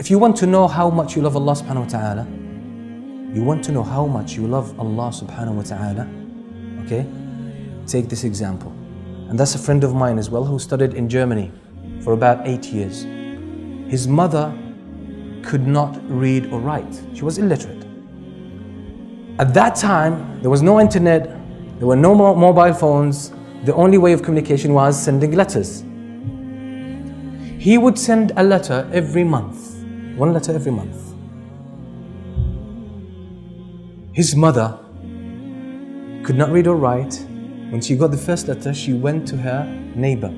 if you want to know how much you love Allah subhanahu wa ta'ala, you want to know how much you love Allah subhanahu wa ta'ala, okay? Take this example. And that's a friend of mine as well who studied in Germany for about 8 years. His mother could not read or write. She was illiterate. At that time, there was no internet, there were no mobile phones. The only way of communication was sending letters. He would send a letter every month, one letter every month. His mother could not read or write. When she got the first letter, she went to her neighbor,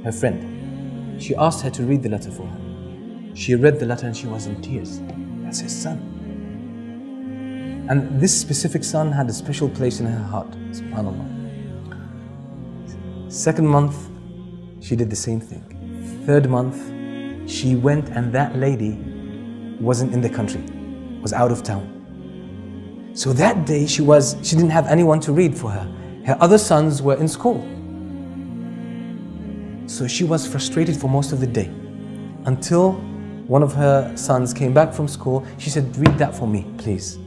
her friend. She asked her to read the letter for her. She read the letter and she was in tears. That's his son. And this specific son had a special place in her heart, subhanAllah. Second month, she did the same thing. Third month, she went and that lady wasn't in the country, was out of town. So that day she didn't have anyone to read for her. Her other sons were in school. So she was frustrated for most of the day. Until one of her sons came back from school, she said, read that for me, please.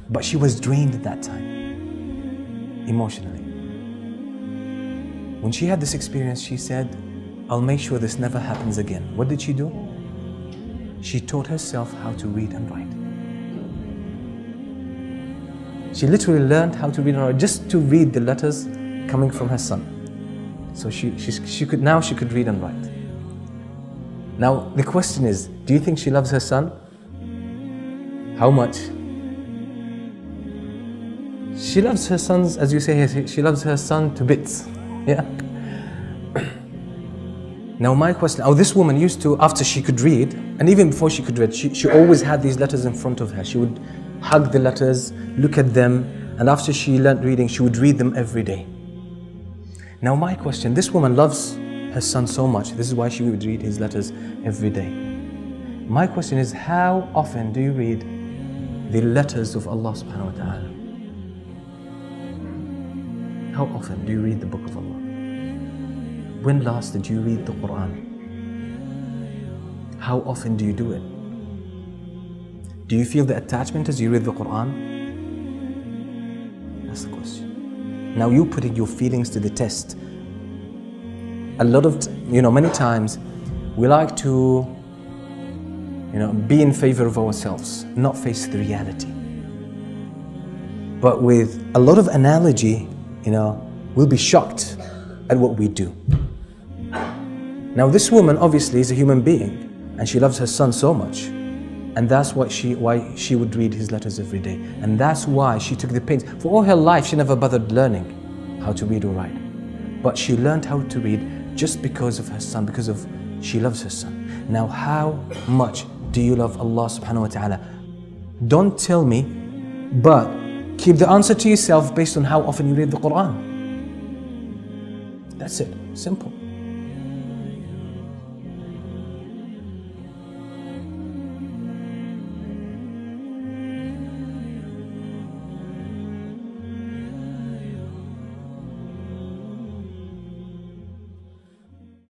But she was drained at that time, emotionally. When she had this experience, she said, I'll make sure this never happens again. What did she do? She taught herself how to read and write. She literally learned how to read and write just to read the letters coming from her son. So she could read and write. Now the question is, do you think she loves her son? How much? She loves her sons, as you say here, she loves her son to bits. Yeah. Now my question, this woman used to, after she could read, and even before she could read, she always had these letters in front of her. She would hug the letters, look at them, and after she learned reading, she would read them every day. Now my question, this woman loves her son so much, this is why she would read his letters every day. My question is, how often do you read the letters of Allah subhanahu wa ta'ala? How often do you read the book of Allah? When last did you read the Quran? How often do you do it? Do you feel the attachment as you read the Quran? That's the question. Now you putting your feelings to the test. A lot of, many times we like to, be in favor of ourselves, not face the reality. But with a lot of analogy, we'll be shocked at what we do. Now this woman obviously is a human being and she loves her son so much, and that's why she would read his letters every day, and that's why she took the pains. For all her life she never bothered learning how to read or write, but she learned how to read just because of her son, because she loves her son. Now how much do you love Allah subhanahu wa ta'ala? Don't tell me, but keep the answer to yourself based on how often you read the Quran. That's it, simple.